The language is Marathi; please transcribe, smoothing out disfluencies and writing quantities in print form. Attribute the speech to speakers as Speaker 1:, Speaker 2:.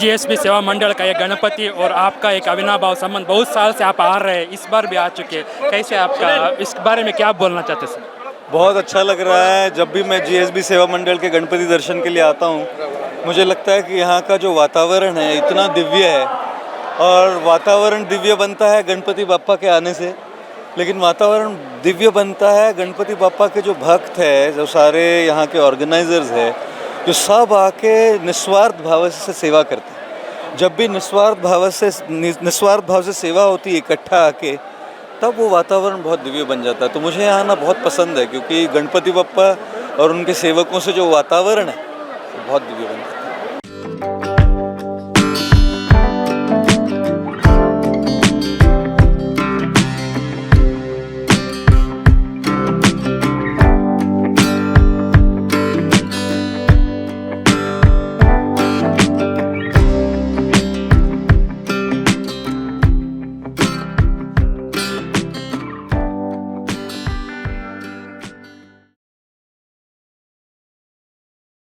Speaker 1: जीएसबी सेवा मंडल का ये गणपति और आपका एक अविनाभाव संबंध बहुत साल से आप आ रहे हैं, इस बार भी आ चुके हैं, कैसे आपका इस बारे में क्या बोलना चाहते हैं सर?
Speaker 2: बहुत अच्छा लग रहा है। जब भी मैं जीएसबी सेवा मंडल के गणपति दर्शन के लिए आता हूँ, मुझे लगता है कि यहाँ का जो वातावरण है इतना दिव्य है, और वातावरण दिव्य बनता है गणपति बाप्पा के आने से, लेकिन वातावरण दिव्य बनता है गणपति बाप्पा के जो भक्त है, जो सारे यहाँ के ऑर्गेनाइजर्स है, जो सब आके निस्वार्थ भाव से सेवा करते हैं। जब भी निस्वार्थ भाव से सेवा होती है इकट्ठा आके, तब वो वातावरण बहुत दिव्य बन जाता है। तो मुझे यहाँ आना बहुत पसंद है, क्योंकि गणपति बप्पा और उनके सेवकों से जो वातावरण है वो बहुत दिव्य बनता है।